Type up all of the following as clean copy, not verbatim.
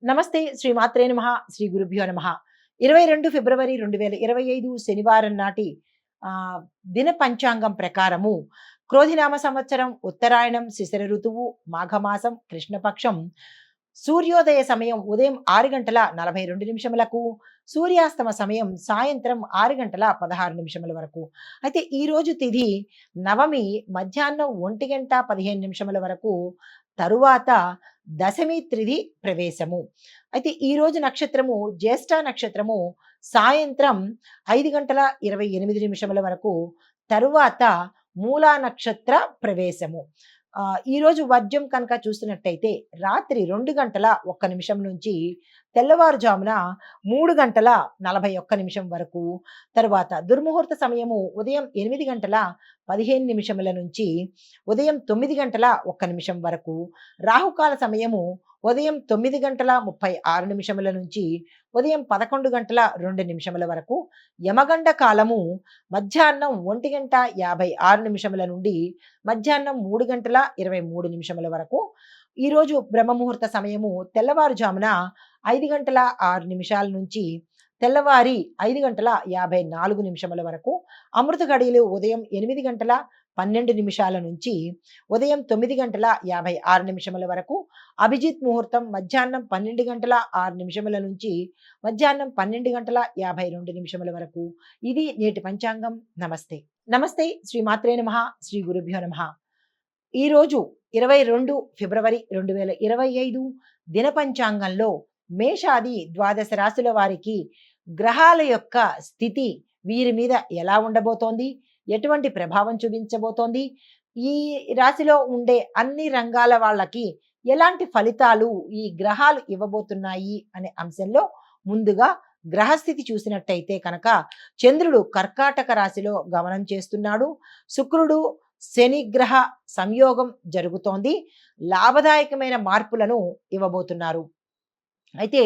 నమస్తే శ్రీ మాత్రే నమః శ్రీ గురుభ్యో నమః 22 ఫిబ్రవరి 2025 శనివారం నాటి దిన పంచాంగం ప్రకారము క్రోధినామ సంవత్సరం ఉత్తరాయణం శిశిర ఋతువు మాఘమాసం కృష్ణపక్షం సూర్యోదయ సమయం ఉదయం 6:42 సూర్యాస్తమ సమయం సాయంత్రం 6:16 వరకు. అయితే ఈ రోజు తిథి నవమి మధ్యాహ్నం 1:15 వరకు, తరువాత దశమి త్రిధి ప్రవేశము. అయితే ఈ రోజు నక్షత్రము జ్యేష్ఠ నక్షత్రము సాయంత్రం 5:28 వరకు, తరువాత మూలా నక్షత్ర ప్రవేశము. ఈ రోజు వర్జ్యం కనుక చూస్తున్నట్టయితే రాత్రి 2:01 నుంచి తెల్లవారుజామున 3:41 వరకు, తరువాత దుర్ముహూర్త సమయము ఉదయం 8:15 నుంచి ఉదయం 9:01 వరకు, రాహుకాల సమయము ఉదయం 9:36 నుంచి ఉదయం 11:02 వరకు, యమగండ కాలము మధ్యాహ్నం 1:56 నుండి మధ్యాహ్నం 3:23 వరకు. ఈరోజు బ్రహ్మముహూర్త సమయము తెల్లవారుజామున 5:06 నుంచి తెల్లవారి 5:54 వరకు, అమృత గడియలు ఉదయం 8:12 నుంచి ఉదయం 9:56 వరకు, అభిజిత్ ముహూర్తం మధ్యాహ్నం 12:06 నుంచి మధ్యాహ్నం 12:52 వరకు. ఇది నేటి పంచాంగం. నమస్తే. నమస్తే శ్రీ మాత్రే నమః శ్రీ గురుభ్యో నమః. ఈరోజు 22 ఫిబ్రవరి 2025 దిన పంచాంగంలో మేషాది ద్వాదశ రాశుల వారికి గ్రహాల యొక్క స్థితి వీరి మీద ఎలా ఉండబోతోంది, ఎటువంటి ప్రభావం చూపించబోతోంది, ఈ రాశిలో ఉండే అన్ని రంగాల వాళ్ళకి ఎలాంటి ఫలితాలు ఈ గ్రహాలు ఇవ్వబోతున్నాయి అనే అంశంలో ముందుగా గ్రహస్థితి చూసినట్టయితే కనుక చంద్రుడు కర్కాటక రాశిలో గమనం చేస్తున్నాడు. శుక్రుడు శని గ్రహ సంయోగం జరుగుతోంది. లాభదాయకమైన మార్పులను ఇవ్వబోతున్నారు. అయితే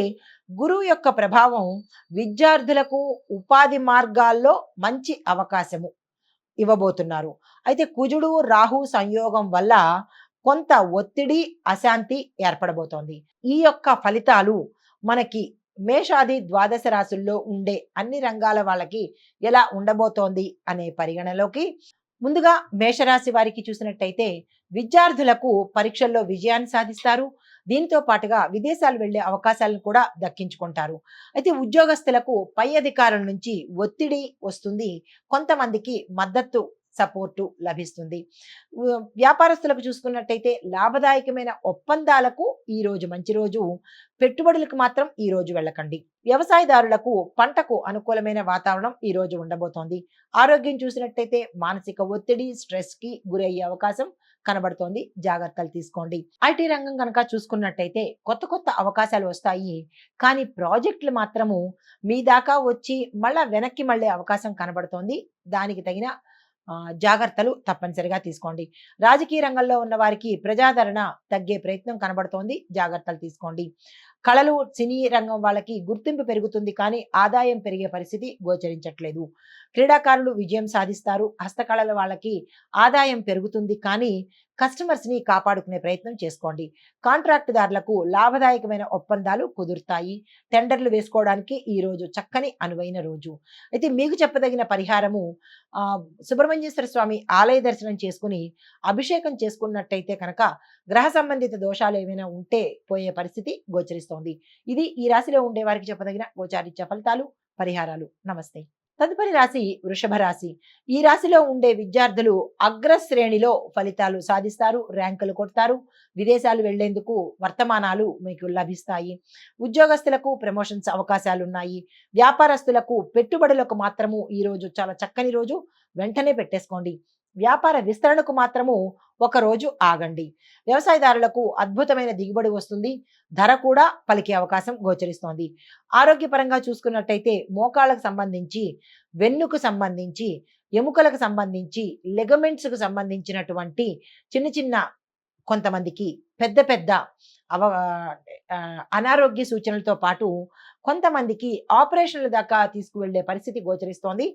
గురువు యొక్క ప్రభావం విద్యార్థులకు ఉపాధి మార్గాల్లో మంచి అవకాశము ఇవ్వబోతున్నారు. అయితే కుజుడు రాహు సంయోగం వల్ల కొంత ఒత్తిడి అశాంతి ఏర్పడబోతోంది. ఈ యొక్క ఫలితాలు మనకి మేషాది ద్వాదశ రాశుల్లో ఉండే అన్ని రంగాల వాళ్ళకి ఎలా ఉండబోతోంది అనే పరిగణలోకి ముందుగా మేషరాశి వారికి చూసినట్టయితే విద్యార్థులకు పరీక్షల్లో విజయాన్ని సాధిస్తారు. దీంతో పాటుగా విదేశాలు వెళ్లే అవకాశాలను కూడా దక్కించుకుంటారు. అయితే ఉద్యోగస్తులకు పై అధికారుల నుంచి ఒత్తిడి వస్తుంది. కొంతమందికి మద్దతు సపోర్టు లభిస్తుంది. వ్యాపారస్తులకు చూసుకున్నట్టయితే లాభదాయకమైన ఒప్పందాలకు ఈ రోజు మంచి రోజు. పెట్టుబడులకు మాత్రం ఈ రోజు వెళ్ళకండి. వ్యవసాయదారులకు పంటకు అనుకూలమైన వాతావరణం ఈ రోజు ఉండబోతోంది. ఆరోగ్యం చూసినట్టయితే మానసిక ఒత్తిడి స్ట్రెస్ కి గురయ్యే అవకాశం కనబడుతోంది. జాగ్రత్తలు తీసుకోండి. ఐటీ రంగం కనుక చూసుకున్నట్టయితే కొత్త కొత్త అవకాశాలు వస్తాయి. కానీ ప్రాజెక్టులు మాత్రము మీ దాకా వచ్చి మళ్ళా వెనక్కి మళ్ళీ అవకాశం కనబడుతోంది. దానికి తగిన జాగ్రత్తలు తప్పనిసరిగా తీసుకోండి. రాజకీయ రంగంలో ఉన్న వారికి ప్రజాదరణ తగ్గే ప్రయత్నం కనబడుతోంది. జాగ్రత్తలు తీసుకోండి. కళలు సినీ రంగం వాళ్ళకి గుర్తింపు పెరుగుతుంది, కానీ ఆదాయం పెరిగే పరిస్థితి గోచరించట్లేదు. క్రీడాకారులు విజయం సాధిస్తారు. హస్తకళల వాళ్ళకి ఆదాయం పెరుగుతుంది, కానీ కస్టమర్స్ ని కాపాడుకునే ప్రయత్నం చేసుకోండి. కాంట్రాక్టుదారులకు లాభదాయకమైన ఒప్పందాలు కుదురుతాయి. టెండర్లు వేసుకోవడానికి ఈ రోజు చక్కని అనువైన రోజు. అయితే మీకు చెప్పదగిన పరిహారము సుబ్రహ్మణ్యేశ్వర స్వామి ఆలయ దర్శనం చేసుకుని అభిషేకం చేసుకున్నట్టయితే కనుక గ్రహ సంబంధిత దోషాలు ఏమైనా ఉంటే పోయే పరిస్థితి గోచరిస్తోంది. ఇది ఈ రాశిలో ఉండే వారికి చెప్పదగిన గోచారిత్య ఫలితాలు, పరిహారాలు. నమస్తే. తదుపరి రాశి వృషభ రాశి. ఈ రాశిలో ఉండే విద్యార్థులు అగ్రశ్రేణిలో ఫలితాలు సాధిస్తారు. ర్యాంకులు కొడతారు. విదేశాలు వెళ్లేందుకు వర్తమానాలు మీకు లభిస్తాయి. ఉద్యోగస్తులకు ప్రమోషన్స్ అవకాశాలు ఉన్నాయి. వ్యాపారస్తులకు పెట్టుబడులకు మాత్రము ఈ రోజు చాలా చక్కని రోజు. వెంటనే పెట్టేసుకోండి. వ్యాపార విస్తరణకు మాత్రము ఒక రోజు ఆగండి. వ్యవసాయదారులకు అద్భుతమైన దిగుబడి వస్తుంది. ధర కూడా పలికే అవకాశం గోచరిస్తోంది. ఆరోగ్యపరంగా చూసుకున్నట్టయితే మోకాళ్ళకు సంబంధించి, వెన్నుకు సంబంధించి, ఎముకలకు సంబంధించి, లెగమెంట్స్కు సంబంధించినటువంటి చిన్న చిన్న కొంతమందికి పెద్ద పెద్ద అనారోగ్య సూచనలతో పాటు కొంతమందికి ఆపరేషన్ల దాకా తీసుకువెళ్లే పరిస్థితి గోచరిస్తోంది.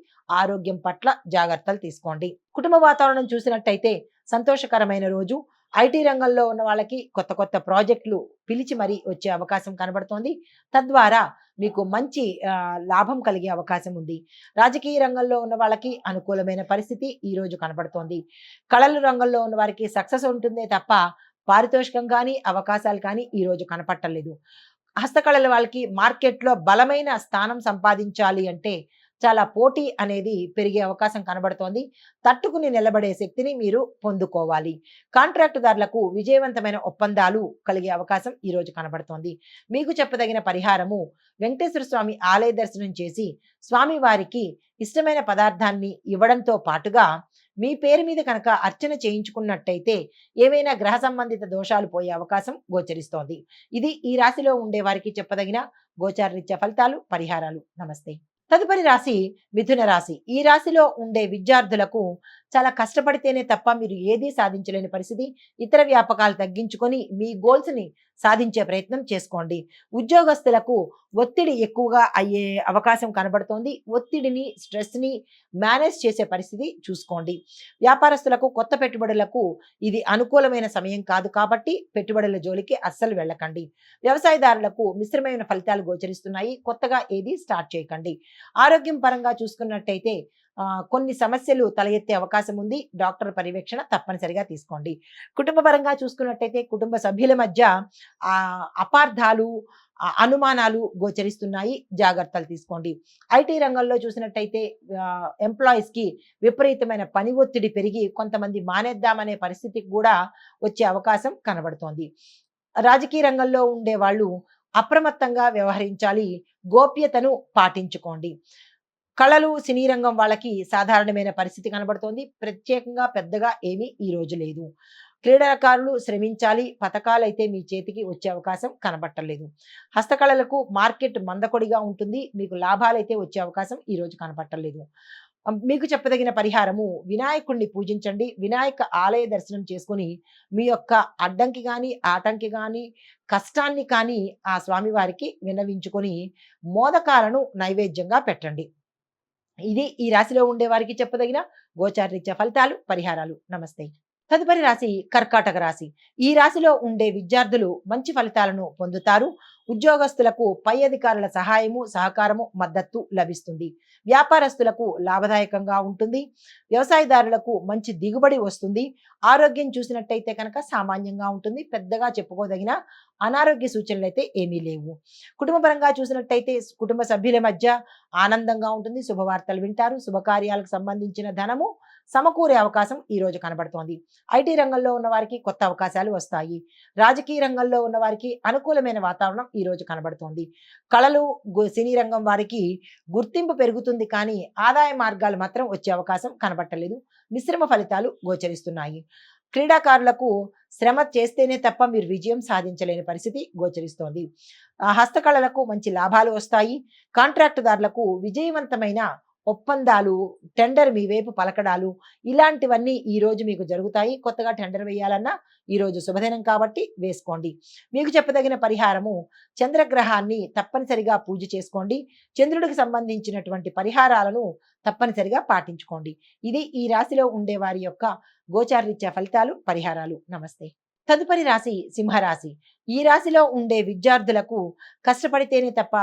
ఆరోగ్యం పట్ల జాగ్రత్తలు తీసుకోండి. కుటుంబ వాతావరణం చూసినట్టయితే సంతోషకరమైన రోజు. ఐటీ రంగంలో ఉన్న వాళ్ళకి కొత్త కొత్త ప్రాజెక్టులు పిలిచి మరీ వచ్చే అవకాశం కనబడుతోంది. తద్వారా మీకు మంచి లాభం కలిగే అవకాశం ఉంది. రాజకీయ రంగంలో ఉన్న వాళ్ళకి అనుకూలమైన పరిస్థితి ఈరోజు కనబడుతోంది. కళల రంగంలో ఉన్న వారికి సక్సెస్ ఉంటుందే తప్ప పారితోషికం కానీ, అవకాశాలు కానీ ఈరోజు కనపట్టలేదు. హస్తకళల వాళ్ళకి మార్కెట్‌లో బలమైన స్థానం సంపాదించాలి అంటే చాలా పోటీ అనేది పెరిగే అవకాశం కనబడుతోంది. తట్టుకుని నిలబడే శక్తిని మీరు పొందుకోవాలి. కాంట్రాక్టుదారులకు విజయవంతమైన ఒప్పందాలు కలిగే అవకాశం ఈరోజు కనబడుతోంది. మీకు చెప్పదగిన పరిహారము వెంకటేశ్వర స్వామి ఆలయ దర్శనం చేసి స్వామివారికి ఇష్టమైన పదార్థాన్ని ఇవ్వడంతో పాటుగా మీ పేరు మీద కనుక అర్చన చేయించుకున్నట్టయితే ఏవైనా గ్రహ సంబంధిత దోషాలు పోయే అవకాశం గోచరిస్తోంది. ఇది ఈ రాశిలో ఉండే వారికి చెప్పదగిన గోచారరీత్యా ఫలితాలు, పరిహారాలు. నమస్తే. తదుపరి రాశి మిథున రాశి. ఈ రాశిలో ఉండే విద్యార్థులకు చాలా కష్టపడితేనే తప్ప మీరు ఏదీ సాధించలేని పరిస్థితి. ఇతర వ్యాపకాలు తగ్గించుకొని మీ గోల్స్‌ని సాధించే ప్రయత్నం చేసుకోండి. ఉద్యోగస్తులకు ఒత్తిడి ఎక్కువగా అయ్యే అవకాశం కనబడుతోంది. ఒత్తిడిని, స్ట్రెస్‌ని మేనేజ్ చేసే పరిస్థితి చూసుకోండి. వ్యాపారస్తులకు కొత్త పెట్టుబడులకు ఇది అనుకూలమైన సమయం కాదు కాబట్టి పెట్టుబడుల జోలికి అస్సలు వెళ్ళకండి. వ్యవసాయదారులకు మిశ్రమైన ఫలితాలు గోచరిస్తున్నాయి. కొత్తగా ఏది స్టార్ట్ చేయకండి. ఆరోగ్యం పరంగా చూసుకున్నట్టయితే కొన్ని సమస్యలు తల ఎత్తే అవకాశం ఉంది. డాక్టర్ పర్యవేక్షణ తప్పనిసరిగా తీసుకోండి. కుటుంబ పరంగా చూసుకున్నట్టయితే కుటుంబ సభ్యుల మధ్య అపార్థాలు, అనుమానాలు గోచరిస్తున్నాయి. జాగ్రత్తలు తీసుకోండి. ఐటీ రంగంలో చూసినట్టయితే ఎంప్లాయీస్‌కి విపరీతమైన పని ఒత్తిడి పెరిగి కొంతమంది మానేద్దామనే పరిస్థితికి కూడా వచ్చే అవకాశం కనబడుతోంది. రాజకీయ రంగంలో ఉండేవాళ్ళు అప్రమత్తంగా వ్యవహరించాలి. గోప్యతను పాటించుకోండి. కళలు, సినీ రంగం వాళ్ళకి సాధారణమైన పరిస్థితి కనబడుతోంది. ప్రత్యేకంగా పెద్దగా ఏమీ ఈ రోజు లేదు. క్రీడాకారులు శ్రమించాలి. పతకాలైతే మీ చేతికి వచ్చే అవకాశం కనబట్టలేదు. హస్తకళలకు మార్కెట్ మందకొడిగా ఉంటుంది. మీకు లాభాలైతే వచ్చే అవకాశం ఈ రోజు కనబట్టలేదు. మీకు చెప్పదగిన పరిహారము వినాయకుడిని పూజించండి. వినాయక ఆలయ దర్శనం చేసుకొని మీ యొక్క అడ్డంకి గాని, ఆటంకి గాని, కష్టాన్ని కానీ ఆ స్వామివారికి విన్నవించుకొని మోదకాలను నైవేద్యంగా పెట్టండి. ఇది ఈ రాశిలో ఉండే వారికి చెప్పదగిన గోచారరీత్యా ఫలితాలు, పరిహారాలు. నమస్తే. తదుపరి రాశి కర్కాటక రాశి. ఈ రాశిలో ఉండే విద్యార్థులు మంచి ఫలితాలను పొందుతారు. ఉద్యోగస్తులకు పై అధికారుల సహాయము, సహకారము, మద్దతు లభిస్తుంది. వ్యాపారస్తులకు లాభదాయకంగా ఉంటుంది. వ్యవసాయదారులకు మంచి దిగుబడి వస్తుంది. ఆరోగ్యం చూసినట్టయితే కనుక సామాన్యంగా ఉంటుంది. పెద్దగా చెప్పుకోదగిన అనారోగ్య సూచనలు అయితే ఏమీ లేవు. కుటుంబపరంగా చూసినట్టయితే కుటుంబ సభ్యుల మధ్య ఆనందంగా ఉంటుంది. శుభవార్తలు వింటారు. శుభకార్యాలకు సంబంధించిన ధనము సమకూరే అవకాశం ఈ రోజు కనబడుతోంది. ఐటీ రంగంలో ఉన్న వారికి కొత్త అవకాశాలు వస్తాయి. రాజకీయ రంగంలో ఉన్న వారికి అనుకూలమైన వాతావరణం ఈ రోజు కనబడుతోంది. కళలు, సినీ రంగం వారికి గుర్తింపు పెరుగుతుంది కానీ ఆదాయ మార్గాలు మాత్రం వచ్చే అవకాశం కనబట్టలేదు. మిశ్రమ ఫలితాలు గోచరిస్తున్నాయి. క్రీడాకారులకు శ్రమ చేస్తేనే తప్ప మీరు విజయం సాధించలేని పరిస్థితి గోచరిస్తోంది. హస్తకళలకు మంచి లాభాలు వస్తాయి. కాంట్రాక్టుదారులకు విజయవంతమైన ఒప్పందాలు, టెండర్ మీ వైపు పలకడాలు ఇలాంటివన్నీ ఈ రోజు మీకు జరుగుతాయి. కొత్తగా టెండర్ వేయాలన్నా ఈ రోజు శుభదినం కాబట్టి వేసుకోండి. మీకు చెప్పదగిన పరిహారము చంద్రగ్రహాన్ని తప్పనిసరిగా పూజ చేసుకోండి. చంద్రుడికి సంబంధించినటువంటి పరిహారాలను తప్పనిసరిగా పాటించుకోండి. ఇది ఈ రాశిలో ఉండే వారి యొక్క గోచారరీత్యా ఫలితాలు, పరిహారాలు. నమస్తే. తదుపరి రాశి సింహరాశి. ఈ రాశిలో ఉండే విద్యార్థులకు కష్టపడితేనే తప్ప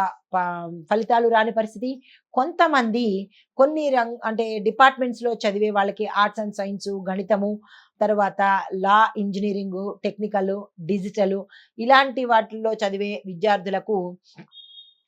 ఫలితాలు రాని పరిస్థితి. కొంతమంది కొన్ని అంటే డిపార్ట్మెంట్స్‌లో చదివే వాళ్ళకి ఆర్ట్స్ అండ్ సైన్స్, గణితము, తర్వాత లా, ఇంజినీరింగు, టెక్నికల్, డిజిటల్ ఇలాంటి వాటిల్లో చదివే విద్యార్థులకు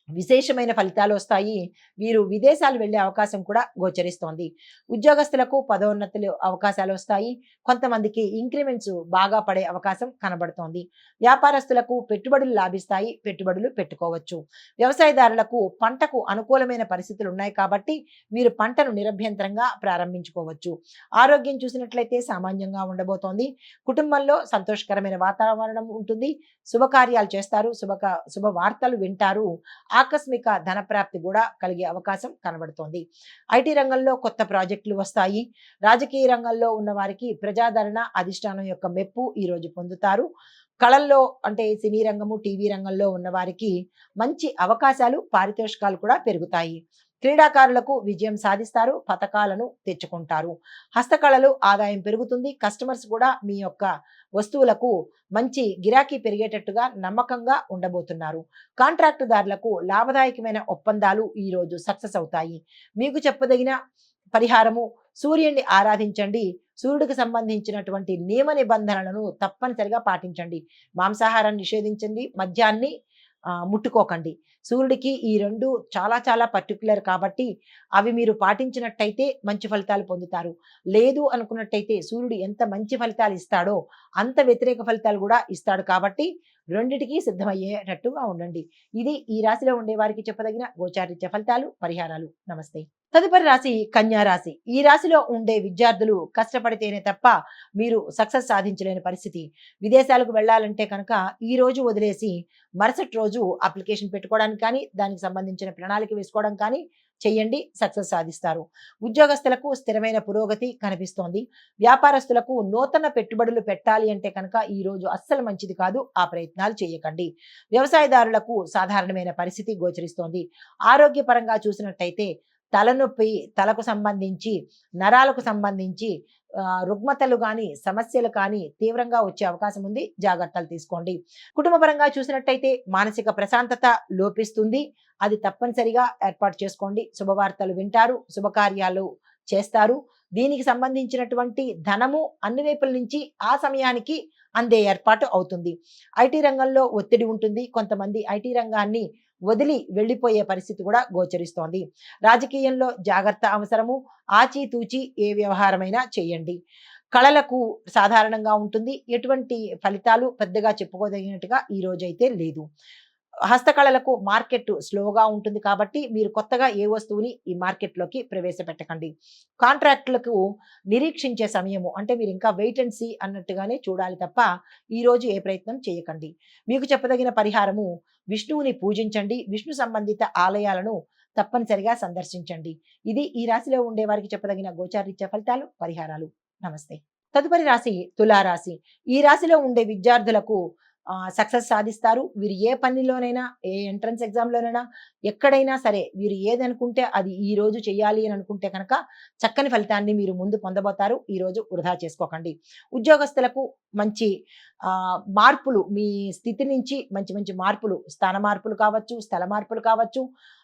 విశేషమైన ఫలితాలు వస్తాయి. వీరు విదేశాలు వెళ్ళే అవకాశం కూడా గోచరిస్తోంది. ఉద్యోగస్తులకు పదోన్నతులు అవకాశాలు వస్తాయి. కొంతమందికి ఇంక్రిమెంట్స్ బాగా పడే అవకాశం కనబడుతోంది. వ్యాపారస్తులకు పెట్టుబడులు లాభిస్తాయి. పెట్టుబడులు పెట్టుకోవచ్చు. వ్యవసాయదారులకు పంటకు అనుకూలమైన పరిస్థితులు ఉన్నాయి కాబట్టి మీరు పంటను నిరభ్యంతరంగా ప్రారంభించుకోవచ్చు. ఆరోగ్యం చూసినట్లయితే సామాన్యంగా ఉండబోతోంది. కుటుంబంలో సంతోషకరమైన వాతావరణం ఉంటుంది. శుభకార్యాలు చేస్తారు. శుభవార్తలు వింటారు. ఆకస్మిక ధనప్రాప్తి కూడా కలిగే అవకాశం కనబడుతోంది. ఐటీ రంగంలో కొత్త ప్రాజెక్టులు వస్తాయి. రాజకీయ రంగంలో ఉన్న వారికి ప్రజాదరణ, అధిష్టానం యొక్క మెప్పు ఈ రోజు పొందుతారు. కళల్లో అంటే సినీ రంగము, టీవీ రంగంలో ఉన్న వారికి మంచి అవకాశాలు, పారితోషికాలు కూడా పెరుగుతాయి. క్రీడాకారులకు విజయం సాధిస్తారు, పతకాలను తెచ్చుకుంటారు. హస్తకళలు ఆదాయం పెరుగుతుంది. కస్టమర్స్ కూడా మీ యొక్క వస్తువులకు మంచి గిరాకీ పెరిగేటట్టుగా నమ్మకంగా ఉండబోతున్నారు. కాంట్రాక్టుదారులకు లాభదాయకమైన ఒప్పందాలు ఈరోజు సక్సెస్ అవుతాయి. మీకు చెప్పదగిన పరిహారము, సూర్యుడిని ఆరాధించండి. సూర్యుడికి సంబంధించినటువంటి నియమ నిబంధనలను తప్పనిసరిగా పాటించండి. మాంసాహారాన్ని నిషేధించండి. మద్యాన్ని ముట్టుకోకండి. సూర్యుడికి ఈ 2 చాలా చాలా పర్టిక్యులర్ కాబట్టి అవి మీరు పాటించినట్టయితే మంచి ఫలితాలు పొందుతారు. లేదు అనుకున్నట్టయితే సూర్యుడు ఎంత మంచి ఫలితాలు ఇస్తాడో అంత వ్యతిరేక ఫలితాలు కూడా ఇస్తాడు కాబట్టి రెండిటికి సిద్ధమయ్యేటట్టుగా ఉండండి. ఇది ఈ రాశిలో ఉండే వారికి చెప్పదగిన గోచారిత్య ఫలితాలు, పరిహారాలు. నమస్తే. తదుపరి రాశి కన్యా రాశి. ఈ రాశిలో ఉండే విద్యార్థులు కష్టపడితేనే తప్ప మీరు సక్సెస్ సాధించలేని పరిస్థితి. విదేశాలకు వెళ్ళాలంటే కనుక ఈ రోజు వదిలేసి మరుసటి రోజు అప్లికేషన్ పెట్టుకోవడానికి కానీ, దానికి సంబంధించిన ప్రణాళిక వేసుకోవడం కానీ చెయ్యండి, సక్సెస్ సాధిస్తారు. ఉద్యోగస్తులకు స్థిరమైన పురోగతి కనిపిస్తోంది. వ్యాపారస్తులకు నూతన పెట్టుబడులు పెట్టాలి అంటే కనుక ఈ రోజు అస్సలు మంచిది కాదు, ఆ ప్రయత్నాలు చేయకండి. వ్యవసాయదారులకు సాధారణమైన పరిస్థితి గోచరిస్తోంది. ఆరోగ్యపరంగా చూసినట్టయితే తలనొప్పి, తలకు సంబంధించి, నరాలకు సంబంధించి రుగ్మతలు కానీ, సమస్యలు కానీ తీవ్రంగా వచ్చే అవకాశం ఉంది. జాగ్రత్తలు తీసుకోండి. కుటుంబ పరంగా చూసినట్టయితే మానసిక ప్రశాంతత లోపిస్తుంది. అది తప్పనిసరిగా ఏర్పాటు చేసుకోండి. శుభవార్తలు వింటారు, శుభకార్యాలు చేస్తారు. దీనికి సంబంధించినటువంటి ధనము అన్ని వైపుల నుంచి ఆ సమయానికి అందే ఏర్పాటు అవుతుంది. ఐటీ రంగంలో ఒత్తిడి ఉంటుంది. కొంతమంది ఐటీ రంగాన్ని వదిలి వెళ్ళిపోయే పరిస్థితి కూడా గోచరిస్తోంది. రాజకీయంలో జాగ్రత్త అవసరము. ఆచితూచి ఏ వ్యవహారమైనా చేయండి. కళలకు సాధారణంగా ఉంటుంది. ఎటువంటి ఫలితాలు పెద్దగా చెప్పుకోదగినట్టుగా ఈ రోజైతే లేదు. హస్తకళలకు మార్కెట్ స్లోగా ఉంటుంది కాబట్టి మీరు కొత్తగా ఏ వస్తువుని ఈ మార్కెట్లోకి ప్రవేశపెట్టకండి. కాంట్రాక్టులకు నిరీక్షించే సమయము, అంటే మీరు ఇంకా వెయిట్ అండ్ సీ అన్నట్టుగానే చూడాలి తప్ప ఈ రోజు ఏ ప్రయత్నం చేయకండి. మీకు చెప్పదగిన పరిహారము, విష్ణువుని పూజించండి. విష్ణు సంబంధిత ఆలయాలను తప్పనిసరిగా సందర్శించండి. ఇది ఈ రాశిలో ఉండే వారికి చెప్పదగిన గోచారీత్య ఫలితాలు, పరిహారాలు. నమస్తే. తదుపరి రాశి తులారాశి. ఈ రాశిలో ఉండే విద్యార్థులకు సక్సెస్ సాధిస్తారు. వీరు ఏ పనిలోనైనా, ఏ ఎంట్రన్స్ ఎగ్జామ్‌లోనైనా, ఎక్కడైనా సరే వీరు ఏదనుకుంటే అది ఈ రోజు చేయాలి అని అనుకుంటే కనుక చక్కని ఫలితాన్ని మీరు ముందు పొందబోతారు. ఈ రోజు వృధా చేసుకోకండి. ఉద్యోగస్తులకు మంచి మార్పులు, మీ స్థితి నుంచి మంచి మంచి మార్పులు, స్థాన మార్పులు కావచ్చు, స్థల మార్పులు కావచ్చు,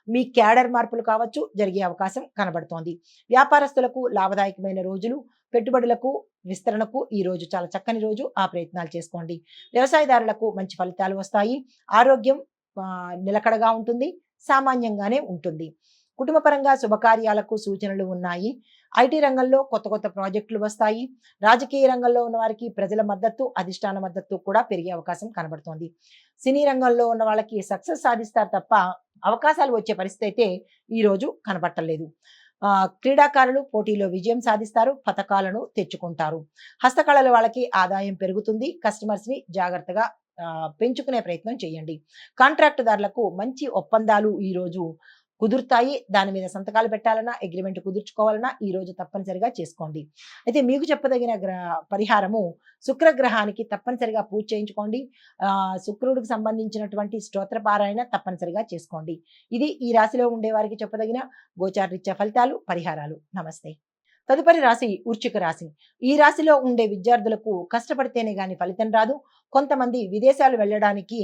మీ క్యాడర్ మార్పులు కావచ్చు జరిగే అవకాశం కనబడుతోంది. వ్యాపారస్తులకు లాభదాయకమైన రోజులు. పెట్టుబడులకు, విస్తరణకు ఈ రోజు చాలా చక్కని రోజు. ఆ ప్రయత్నాలు చేసుకోండి. వ్యవసాయదారులకు మంచి ఫలితాలు వస్తాయి. ఆరోగ్యం నిలకడగా ఉంటుంది. సామాన్యంగానే ఉంటుంది. కుటుంబపరంగా శుభకార్యాలకు సూచనలు ఉన్నాయి. ఐటీ రంగంలో కొత్త కొత్త ప్రాజెక్టులు వస్తాయి. రాజకీయ రంగంలో ఉన్న వారికి ప్రజల మద్దతు, అధిష్టాన మద్దతు కూడా పెరిగే అవకాశం కనబడుతోంది. సినీ రంగంలో ఉన్న వాళ్ళకి సక్సెస్ సాధిస్తారు తప్ప అవకాశాలు వచ్చే పరిస్థితి అయితే ఈ రోజు కనబట్టలేదు. క్రీడాకారులు పోటీలో విజయం సాధిస్తారు, పతకాలను తెచ్చుకుంటారు. హస్తకళల వాళ్ళకి ఆదాయం పెరుగుతుంది. కస్టమర్స్ ని జాగ్రత్తగా పెంచుకునే ప్రయత్నం చేయండి. కాంట్రాక్టుదారులకు మంచి ఒప్పందాలు ఈ రోజు కుదురుతాయి. దాని మీద సంతకాలు పెట్టాలన్నా, అగ్రిమెంట్ కుదుర్చుకోవాలన్నా ఈ రోజు తప్పనిసరిగా చేసుకోండి. అయితే మీకు చెప్పదగిన పరిహారము, శుక్రగ్రహానికి తప్పనిసరిగా పూజ చేయించుకోండి. శుక్రుడికి సంబంధించినటువంటి స్తోత్రపారాయణ తప్పనిసరిగా చేసుకోండి. ఇది ఈ రాశిలో ఉండే వారికి చెప్పదగిన గోచారరీత్యా ఫలితాలు, పరిహారాలు. నమస్తే. తదుపరి రాశి వృశ్చిక రాశి. ఈ రాశిలో ఉండే విద్యార్థులకు కష్టపడితేనే గాని ఫలితం రాదు. కొంతమంది విదేశాలు వెళ్ళడానికి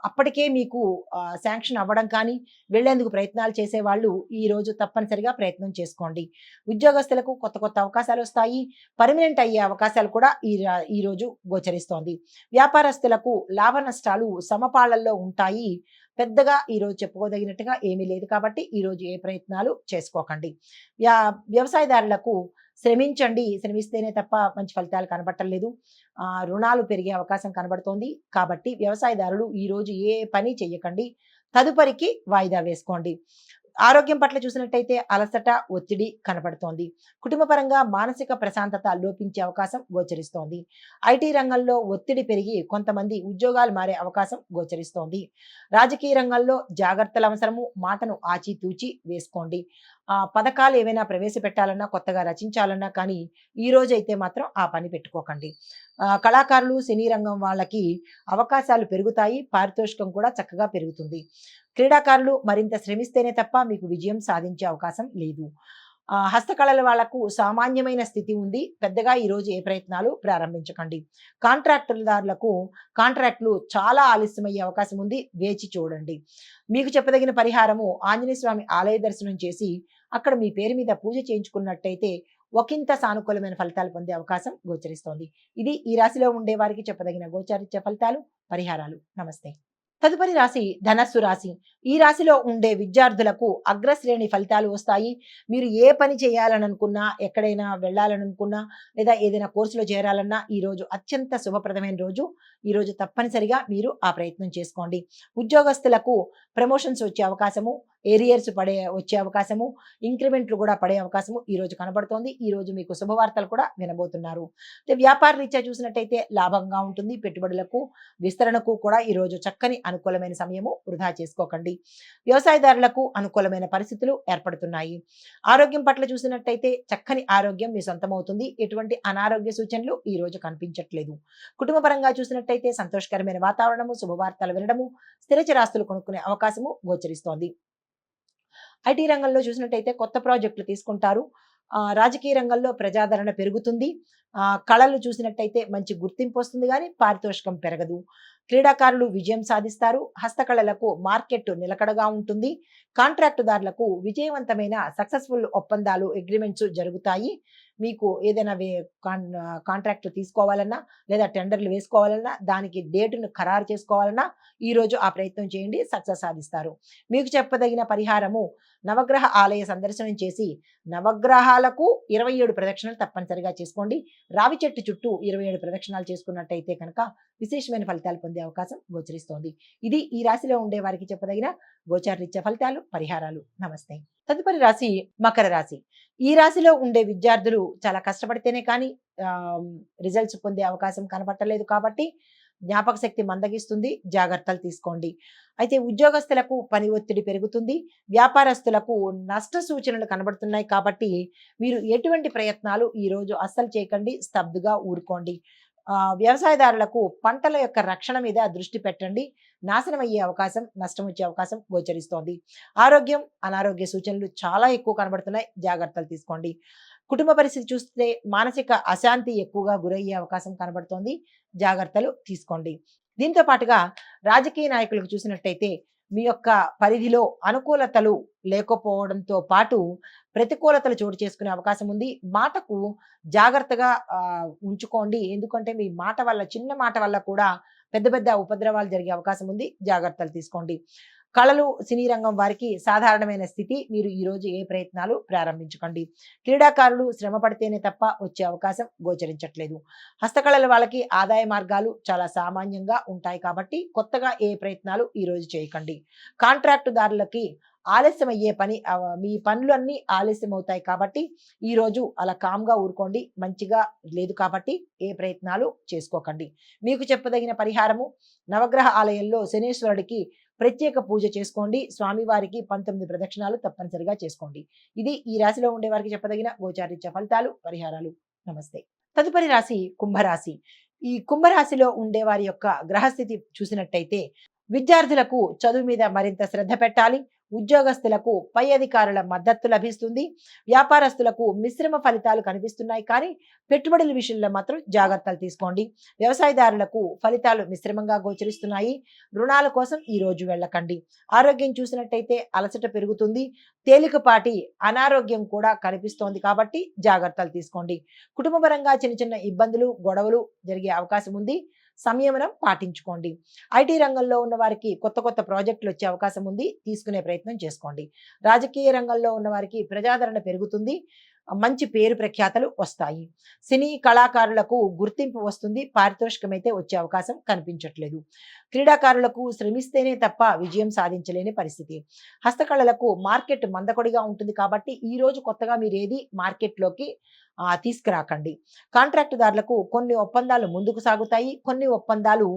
అప్పటికే మీకు శాంక్షన్ అవ్వడం కానీ, వెళ్లేందుకు ప్రయత్నాలు చేసేవాళ్ళు ఈ రోజు తప్పనిసరిగా ప్రయత్నం చేసుకోండి. ఉద్యోగస్తులకు కొత్త కొత్త అవకాశాలు వస్తాయి. పర్మనెంట్ అయ్యే అవకాశాలు కూడా ఈ రోజు గోచరిస్తోంది. వ్యాపారస్తులకు లాభ నష్టాలు సమపాళ్లలో ఉంటాయి. పెద్దగా ఈ రోజు చెప్పుకోదగినట్టుగా ఏమీ లేదు కాబట్టి ఈ రోజు ఏ ప్రయత్నాలు చేసుకోకండి. వ్యవసాయదారులకు శ్రమించండి. శ్రమిస్తేనే తప్ప మంచి ఫలితాలు కనబట్టలేదు. రుణాలు పెరిగే అవకాశం కనబడుతోంది. కాబట్టి వ్యవసాయదారులు ఈ రోజు ఏ పని చెయ్యకండి. తదుపరికి వాయిదా వేసుకోండి. ఆరోగ్యం పట్ల చూసినట్టయితే అలసట, ఒత్తిడి కనబడుతోంది. కుటుంబపరంగా మానసిక ప్రశాంతత లోపించే అవకాశం గోచరిస్తోంది. ఐటీ రంగంలో ఒత్తిడి పెరిగి కొంతమంది ఉద్యోగాలు మారే అవకాశం గోచరిస్తోంది. రాజకీయ రంగంలో జాగ్రత్తల అవసరము. మాటను ఆచితూచి వేసుకోండి. పథకాలు ఏవైనా ప్రవేశపెట్టాలన్నా, కొత్తగా రచించాలన్నా కానీ, ఈ రోజైతే మాత్రం ఆ పని పెట్టుకోకండి. కళాకారులు, సినీ రంగం వాళ్ళకి అవకాశాలు పెరుగుతాయి. పారితోషికం కూడా చక్కగా పెరుగుతుంది. క్రీడాకారులు మరింత శ్రమిస్తేనే తప్ప మీకు విజయం సాధించే అవకాశం లేదు. హస్తకళల వాళ్లకు సామాన్యమైన స్థితి ఉంది. పెద్దగా ఈరోజు ఏ ప్రయత్నాలు ప్రారంభించకండి. కాంట్రాక్టుదారులకు కాంట్రాక్టులు చాలా ఆలస్యమయ్యే అవకాశం ఉంది. వేచి చూడండి. మీకు చెప్పదగిన పరిహారము ఆంజనేయ స్వామి ఆలయ దర్శనం చేసి అక్కడ మీ పేరు మీద పూజ చేయించుకున్నట్టయితే ఒకంత సానుకూలమైన ఫలితాలు పొందే అవకాశం గోచరిస్తోంది. ఇది ఈ రాశిలో ఉండే వారికి చెప్పదగిన గోచారిత్య ఫలితాలు, పరిహారాలు. నమస్తే. తదుపరి రాశి ధనస్సు రాశి. ఈ రాశిలో ఉండే విద్యార్థులకు అగ్రశ్రేణి ఫలితాలు వస్తాయి. మీరు ఏ పని చేయాలని అనుకున్నా, ఎక్కడైనా వెళ్ళాలని అనుకున్నా, లేదా ఏదైనా కోర్సులో చేరాలన్నా ఈ రోజు అత్యంత శుభప్రదమైన రోజు. ఈ రోజు తప్పనిసరిగా మీరు ఆ ప్రయత్నం చేసుకోండి. ఉద్యోగస్తులకు ప్రమోషన్స్ వచ్చే అవకాశము, ఏరియర్స్ వచ్చే అవకాశము, ఇంక్రిమెంట్లు కూడా పడే అవకాశము ఈ రోజు కనబడుతోంది. ఈ రోజు మీకు శుభవార్తలు కూడా వినబోతున్నారు. వ్యాపార రీత్యా చూసినట్టయితే లాభంగా ఉంటుంది. పెట్టుబడులకు, విస్తరణకు కూడా ఈ రోజు చక్కని అనుకూలమైన సమయము. వృధా చేసుకోకండి. వ్యవసాయదారులకు అనుకూలమైన పరిస్థితులు ఏర్పడుతున్నాయి. ఆరోగ్యం పట్ల చూసినట్టయితే చక్కని ఆరోగ్యం మీ సొంతమవుతుంది. ఎటువంటి అనారోగ్య సూచనలు ఈ రోజు కనిపించట్లేదు. కుటుంబ పరంగా చూసినట్టయితే సంతోషకరమైన వాతావరణము, శుభవార్తలు వినడము, స్థిర చరాస్తులు కొనుక్కునే అవకాశము గోచరిస్తోంది. ఐటీ రంగంలో చూసినట్టయితే కొత్త ప్రాజెక్టులు తీసుకుంటారు. రాజకీయ రంగంలో ప్రజాదరణ పెరుగుతుంది. కళలు చూసినట్టయితే మంచి గుర్తింపు వస్తుంది కానీ పారితోషికం పెరగదు. క్రీడాకారులు విజయం సాధిస్తారు. హస్తకళలకు మార్కెట్ నిలకడగా ఉంటుంది. కాంట్రాక్టుదారులకు విజయవంతమైన సక్సెస్ఫుల్ ఒప్పందాలు, అగ్రిమెంట్స్ జరుగుతాయి. మీకు ఏదైనా కాంట్రాక్ట్ తీసుకోవాలన్నా, లేదా టెండర్లు వేసుకోవాలన్నా, దానికి డేటును ఖరారు చేసుకోవాలన్నా ఈ రోజు ఆ ప్రయత్నం చేయండి. సక్సెస్ సాధిస్తారు. మీకు చెప్పదగిన పరిహారము నవగ్రహ ఆలయ సందర్శనం చేసి నవగ్రహాలకు 27 ప్రదక్షిణలు తప్పనిసరిగా చేసుకోండి. రావి చెట్టు చుట్టూ 27 ప్రదక్షిణాలు చేసుకున్నట్టయితే కనుక విశేషమైన ఫలితాలు పొందే అవకాశం గోచరిస్తోంది. ఇది ఈ రాశిలో ఉండే వారికి చెప్పదగిన గోచారరీత్యా ఫలితాలు, పరిహారాలు. నమస్తే. తదుపరి రాశి మకర రాశి. ఈ రాశిలో ఉండే విద్యార్థులు చాలా కష్టపడితేనే కానీ రిజల్ట్స్ పొందే అవకాశం కనపట్టలేదు కాబట్టి జ్ఞాపక శక్తి మందగిస్తుంది. జాగ్రత్తలు తీసుకోండి. అయితే ఉద్యోగస్తులకు పని ఒత్తిడి పెరుగుతుంది. వ్యాపారస్తులకు నష్ట సూచనలు కనబడుతున్నాయి కాబట్టి మీరు ఎటువంటి ప్రయత్నాలు ఈ రోజు అస్సలు చేయకండి. స్తబ్దుగా ఊరుకోండి. వ్యవసాయదారులకు పంటల యొక్క రక్షణ మీద దృష్టి పెట్టండి. నాశనం అయ్యే అవకాశం, నష్టం వచ్చే అవకాశం గోచరిస్తోంది. ఆరోగ్యం, అనారోగ్య సూచనలు చాలా ఎక్కువ కనబడుతున్నాయి. జాగ్రత్తలు తీసుకోండి. కుటుంబ పరిస్థితి చూస్తే మానసిక అశాంతి ఎక్కువగా గురయ్యే అవకాశం కనబడుతోంది. జాగ్రత్తలు తీసుకోండి. దీంతో పాటుగా రాజకీయ నాయకులకు చూసినట్టయితే మీ యొక్క పరిధిలో అనుకూలతలు లేకపోవడంతో పాటు ప్రతికూలతలు చోటు చేసుకునే అవకాశం ఉంది. మాటకు జాగ్రత్తగా ఉంచుకోండి. ఎందుకంటే మీ మాట వల్ల, చిన్న మాట వల్ల కూడా పెద్ద పెద్ద ఉపద్రవాలు జరిగే అవకాశం ఉంది. జాగ్రత్తలు తీసుకోండి. కళలు, సినీ రంగం వారికి సాధారణమైన స్థితి. మీరు ఈరోజు ఏ ప్రయత్నాలు ప్రారంభించకండి. క్రీడాకారులు శ్రమ పడితేనే తప్ప వచ్చే అవకాశం గోచరించట్లేదు. హస్తకళల వాళ్ళకి ఆదాయ మార్గాలు చాలా సామాన్యంగా ఉంటాయి కాబట్టి కొత్తగా ఏ ప్రయత్నాలు ఈరోజు చేయకండి. కాంట్రాక్టుదారులకి ఆలస్యం అయ్యే పని, మీ పనులన్నీ ఆలస్యం అవుతాయి కాబట్టి ఈరోజు అలా కామ్గా ఊరుకోండి. మంచిగా లేదు కాబట్టి ఏ ప్రయత్నాలు చేసుకోకండి. మీకు చెప్పదగిన పరిహారము నవగ్రహ ఆలయంలో శనేశ్వరుడికి ప్రత్యేక పూజ చేసుకోండి. స్వామివారికి 19 ప్రదక్షిణాలు తప్పనిసరిగా చేసుకోండి. ఇది ఈ రాశిలో ఉండే వారికి చెప్పదగిన గోచారిత్య ఫలితాలు, పరిహారాలు. నమస్తే. తదుపరి రాశి కుంభరాశి. ఈ కుంభరాశిలో ఉండే వారి యొక్క గ్రహస్థితి చూసినట్టయితే విద్యార్థులకు చదువు మీద మరింత శ్రద్ధ పెట్టాలి. ఉద్యోగస్తులకు పై అధికారుల మద్దతు లభిస్తుంది. వ్యాపారస్తులకు మిశ్రమ ఫలితాలు కనిపిస్తున్నాయి కానీ పెట్టుబడుల విషయంలో మాత్రం జాగ్రత్తలు తీసుకోండి. వ్యవసాయదారులకు ఫలితాలు మిశ్రమంగా గోచరిస్తున్నాయి. రుణాల కోసం ఈ రోజు వెళ్ళకండి. ఆరోగ్యం చూసినట్టయితే అలసట పెరుగుతుంది. తేలికపాటి అనారోగ్యం కూడా కనిపిస్తోంది కాబట్టి జాగ్రత్తలు తీసుకోండి. కుటుంబపరంగా చిన్న చిన్న ఇబ్బందులు, గొడవలు జరిగే అవకాశం ఉంది. సంయమనం పాటించుకోండి. ఐటీ రంగంలో ఉన్న వారికి కొత్త కొత్త ప్రాజెక్టులు వచ్చే అవకాశం ఉంది. తీసుకునే ప్రయత్నం చేసుకోండి. రాజకీయ రంగంలో ఉన్న వారికి ప్రజాదరణ పెరుగుతుంది. మంచి పేరు ప్రఖ్యాతలు వస్తాయి. సినీ కళాకారులకు గుర్తింపు వస్తుంది. పారితోషికం అయితే వచ్చే అవకాశం కనిపించట్లేదు. క్రీడాకారులకు శ్రమిస్తేనే తప్ప విజయం సాధించలేని పరిస్థితి. హస్తకళలకు మార్కెట్ మందకొడిగా ఉంటుంది కాబట్టి ఈ రోజు కొత్తగా మీరు ఏది మార్కెట్లోకి తీసుకురాకండి. కాంట్రాక్టుదారులకు కొన్ని ఒప్పందాలు ముందుకు సాగుతాయి. కొన్ని ఒప్పందాలు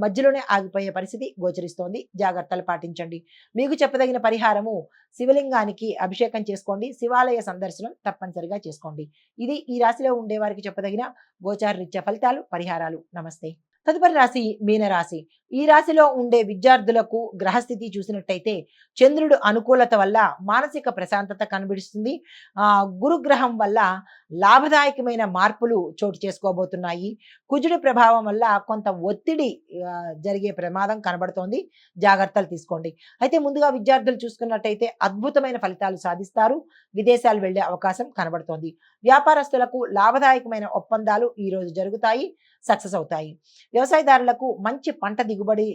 మధ్యలోనే ఆగిపోయే పరిస్థితి గోచరిస్తోంది. జాగ్రత్తలు పాటించండి. మీకు చెప్పదగిన పరిహారము శివలింగానికి అభిషేకం చేసుకోండి. శివాలయ సందర్శనం తప్పనిసరిగా చేసుకోండి. ఇది ఈ రాశిలో ఉండే వారికి చెప్పదగిన గోచార రీత్యా ఫలితాలు, పరిహారాలు. నమస్తే. తదుపరి రాశి మీనరాశి. ఈ రాశిలో ఉండే విద్యార్థులకు గ్రహస్థితి చూసినట్టయితే చంద్రుడు అనుకూలత వల్ల మానసిక ప్రశాంతత కనబిస్తుంది. గురుగ్రహం వల్ల లాభదాయకమైన మార్పులు చోటు చేసుకోబోతున్నాయి. కుజుడి ప్రభావం వల్ల కొంత ఒత్తిడి జరిగే ప్రమాదం కనబడుతోంది. జాగ్రత్తలు తీసుకోండి. అయితే ముందుగా విద్యార్థులు చూసుకున్నట్టయితే అద్భుతమైన ఫలితాలు సాధిస్తారు. విదేశాలు వెళ్లే అవకాశం కనబడుతోంది. వ్యాపారస్తులకు లాభదాయకమైన ఒప్పందాలు ఈ రోజు జరుగుతాయి, సక్సెస్ అవుతాయి. వ్యవసాయదారులకు మంచి పంట దిగుబడి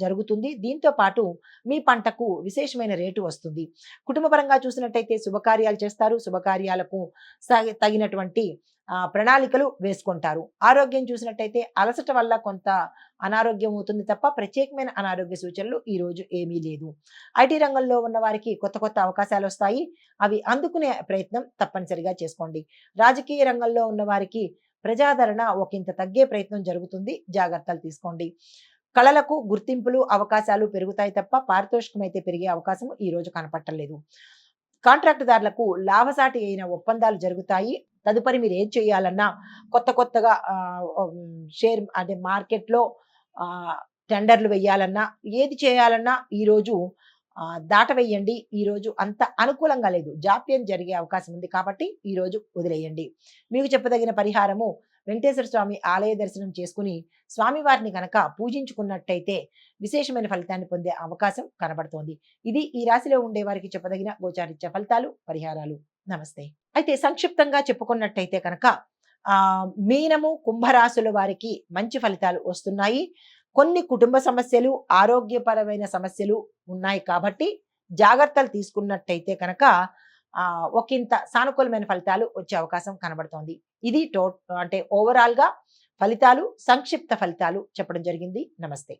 జరుగుతుంది. దీంతో పాటు మీ పంటకు విశేషమైన రేటు వస్తుంది. కుటుంబ పరంగా చూసినట్టయితే శుభకార్యాలు చేస్తారు. శుభకార్యాలకు తగినటువంటి ప్రణాళికలు వేసుకుంటారు. ఆరోగ్యం చూసినట్టయితే అలసట వల్ల కొంత అనారోగ్యం అవుతుంది తప్ప ప్రత్యేకమైన అనారోగ్య సూచనలు ఈ రోజు ఏమీ లేదు. ఐటీ రంగంలో ఉన్న వారికి కొత్త కొత్త అవకాశాలు వస్తాయి. అవి అందుకునే ప్రయత్నం తప్పనిసరిగా చేసుకోండి. రాజకీయ రంగంలో ఉన్న వారికి ప్రజాదరణ ఒకంత తగ్గే ప్రయత్నం జరుగుతుంది. జాగ్రత్తలు తీసుకోండి. కళలకు గుర్తింపులు, అవకాశాలు పెరుగుతాయి తప్ప పారితోషికం అయితే పెరిగే అవకాశం ఈ రోజు కనపట్టలేదు. కాంట్రాక్టుదారులకు లాభసాటి అయిన ఒప్పందాలు జరుగుతాయి. తదుపరి మీరు ఏం చేయాలన్నా కొత్తగా షేర్ అంటే మార్కెట్లో టెండర్లు వేయాలన్నా, ఏది చేయాలన్నా ఈరోజు దాటవేయండి. ఈరోజు అంత అనుకూలంగా లేదు. జాప్యం జరిగే అవకాశం ఉంది కాబట్టి ఈరోజు వదిలేయండి. మీకు చెప్పదగిన పరిహారము వెంకటేశ్వర స్వామి ఆలయ దర్శనం చేసుకుని స్వామివారిని కనుక పూజించుకున్నట్టయితే విశేషమైన ఫలితాన్ని పొందే అవకాశం కనబడుతోంది. ఇది ఈ రాశిలో ఉండే వారికి చెప్పదగిన గోచారిత్య ఫలితాలు, పరిహారాలు. నమస్తే. అయితే సంక్షిప్తంగా చెప్పుకున్నట్టయితే కనుక మీనము, కుంభరాశుల వారికి మంచి ఫలితాలు వస్తున్నాయి. కొన్ని కుటుంబ సమస్యలు, ఆరోగ్యపరమైన సమస్యలు ఉన్నాయి కాబట్టి జాగ్రత్తలు తీసుకున్నట్టయితే కనుక ఒకంత సానుకూలమైన ఫలితాలు వచ్చే అవకాశం కనబడుతోంది. ఇది అంటే ఓవరాల్‌గా ఫలితాలు, సంక్షిప్త ఫలితాలు చెప్పడం జరిగింది. నమస్తే.